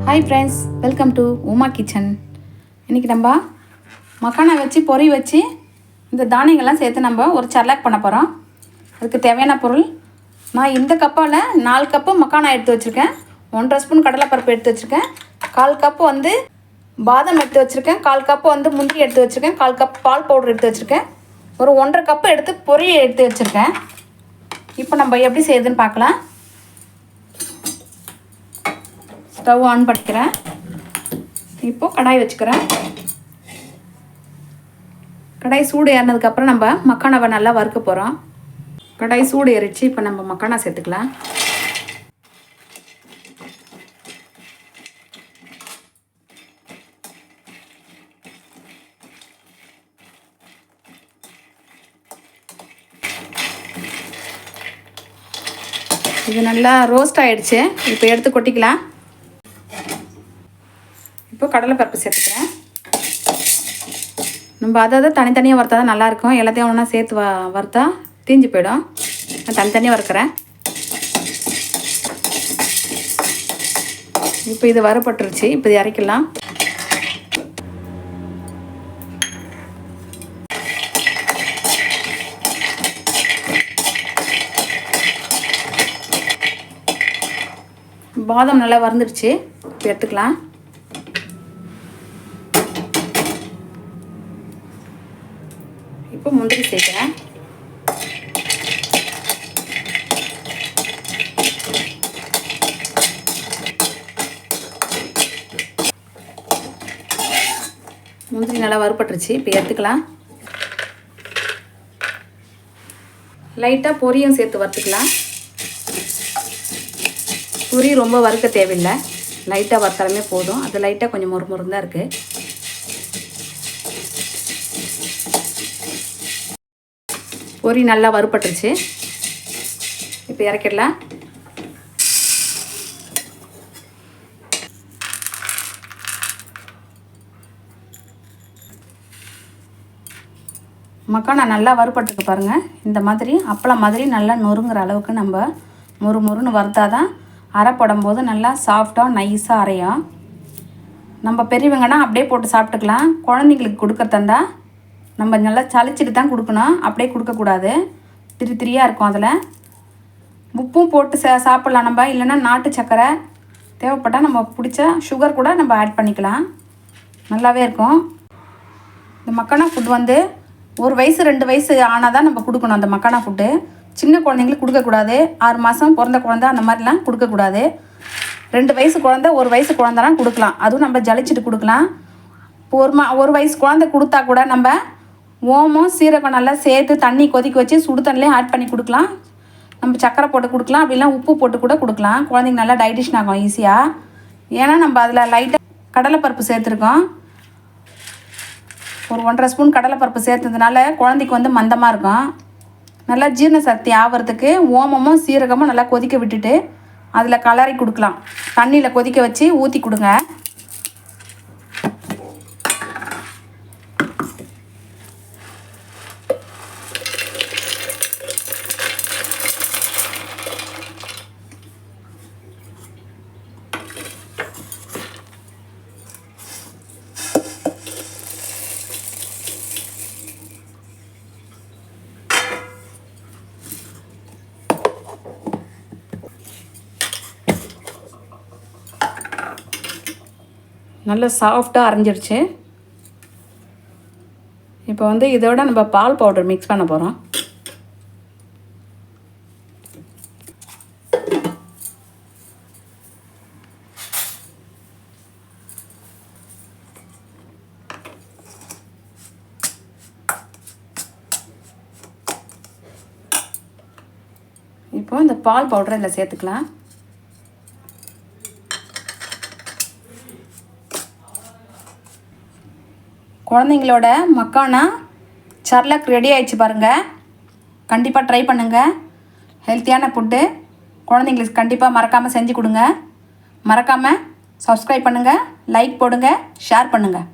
Hi friends, welcome to Uma kitchen. இன்றைக்கி நம்ம மக்கானா வச்சு பொரி வச்சு இந்த தானியங்கள்லாம் சேர்த்து நம்ம ஒரு செர்லாக் பண்ண போகிறோம். அதுக்கு தேவையான பொருள், நான் இந்த கப்பால் 4 கப்பு மக்கானா எடுத்து வச்சுருக்கேன், 1.5 ஸ்பூன் கடலைப்பருப்பு எடுத்து வச்சுருக்கேன், 1/4 கப்பு வந்து பாதாம் எடுத்து வச்சுருக்கேன், 1/4 கப்பு வந்து முந்திரி எடுத்து வச்சுருக்கேன், 1/4 கப் பால் பவுடர் எடுத்து வச்சுருக்கேன், ஒரு 1.5 கப்பு எடுத்து பொரி எடுத்து வச்சுருக்கேன். இப்போ நம்ம எப்படி செய்யுதுன்னு பார்க்கலாம். ஸ்டவ் ஆன் பண்ணிக்கிறேன். இப்போது கடாய் வச்சுக்கிறேன். கடாய் சூடு ஏறினதுக்கப்புறம் நம்ம மக்கானாவை நல்லா வறுக்க போகிறோம். கடாய் சூடு ஏறிச்சு. இப்போ நம்ம மக்கானா சேர்த்துக்கலாம். இது நல்லா ரோஸ்ட் ஆகிடுச்சு. இப்போ எடுத்து கொட்டிக்கலாம். இப்போ கடலைப்பருப்பு சேர்த்துக்கிறேன். நம்ம அதாவது தனித்தனியாக வறுத்தா தான் நல்லாயிருக்கும். எல்லாத்தையும் ஒன்றா சேர்த்து வறுத்தா தீஞ்சு போயிடும். நான் தனித்தனியாக வறுக்கிறேன். இப்போ இது வறுபட்டுருச்சு. இப்போ இது இறக்கிடலாம். பாதாம் நல்லா வறுந்துடுச்சு. இப்போ எடுத்துக்கலாம். இப்போ முந்திரி சேர்க்குறேன். முந்திரி நல்லா வறுபட்டுருச்சு. இப்போ எடுத்துக்கலாம். லைட்டாக பொரியும் சேர்த்து வறுத்துக்கலாம். பொரி ரொம்ப வறுக்க தேவையில்லை, லைட்டாக வறுத்தாலுமே போதும். அது லைட்டாக கொஞ்சம் மொறுமொறுன்னு தான் இருக்குது. பொரி நல்லா வறுபட்டுருச்சு. இப்போ இறக்கிடலாம். மக்கானா நல்லா வறுபட்டுருக்கு பாருங்கள். இந்த மாதிரி அப்பளம் மாதிரி நல்லா நொறுங்குற அளவுக்கு நம்ம மொறுன்னு வறுத்தா தான் அரை போடும்போது நல்லா சாஃப்டாக நைஸாக அரையும். நம்ம பெரியவங்கன்னா அப்படியே போட்டு சாப்பிட்டுக்கலாம். குழந்தைங்களுக்கு கொடுக்கறதா நம்ம நல்லா சளிச்சிட்டு தான் கொடுக்கணும், அப்படியே கொடுக்கக்கூடாது. திரியாக இருக்கும். அதில் உப்பும் போட்டு சாப்பிட்லாம் நம்ம. இல்லைன்னா நாட்டு சர்க்கரை தேவைப்பட்டால் நம்ம பிடிச்ச சுகர் கூட நம்ம ஆட் பண்ணிக்கலாம். நல்லாவே இருக்கும். இந்த மக்கானா ஃபுட் வந்து 1 வயசு 2 வயசு ஆனால் தான் நம்ம கொடுக்கணும். அந்த மக்கானா ஃபுட்டு சின்ன குழந்தைங்களுக்கு கொடுக்கக்கூடாது. 6 மாதம் பிறந்த குழந்தை அந்த மாதிரிலாம் கொடுக்கக்கூடாது. 2 வயசு குழந்தை 1 வயசு குழந்தைலாம் கொடுக்கலாம். அதுவும் நம்ம ஜலிச்சிட்டு கொடுக்கலாம். இப்போ 1 வயசு குழந்தை கொடுத்தா கூட நம்ம ஓமம் சீரகம் நல்லா சேர்த்து தண்ணி கொதிக்க வச்சு சுடு தண்ணிலே ஆட் பண்ணி கொடுக்கலாம். நம்ம சக்கரை போட்டு கொடுக்கலாம், அப்படிலாம் உப்பு போட்டு கூட கொடுக்கலாம். குழந்தைங்க நல்லா டைஜஷன் ஆகும் ஈஸியாக. ஏன்னா நம்ம அதில் லைட்டாக கடலைப்பருப்பு சேர்த்துருக்கோம். ஒரு 1.5 ஸ்பூன் கடலைப்பருப்பு சேர்த்ததுனால குழந்தைக்கு வந்து மந்தமாக இருக்கும். நல்லா ஜீரண சக்தி ஆகிறதுக்கு ஓமமும் சீரகமும் நல்லா கொதிக்க விட்டுட்டு அதில் கலரி கொடுக்கலாம். தண்ணியில் கொதிக்க வச்சு ஊற்றி கொடுங்க. நல்லா சாஃப்டாக அரைஞ்சிடுச்சு. இப்போ வந்து இதோட நம்ம பால் பவுடர் மிக்ஸ் பண்ண போகிறோம். இப்போ இந்த பால் பவுடரை இதில் சேர்த்துக்கலாம். குழந்தைங்களோட மக்கானா செர்லாக் ரெடி ஆகிடுச்சு பாருங்கள். கண்டிப்பாக ட்ரை பண்ணுங்கள். ஹெல்த்தியான ஃபுட்டு குழந்தைங்களுக்கு கண்டிப்பாக மறக்காமல் செஞ்சு கொடுங்க. மறக்காமல் சப்ஸ்கிரைப் பண்ணுங்கள், லைக் போடுங்க, ஷேர் பண்ணுங்கள்.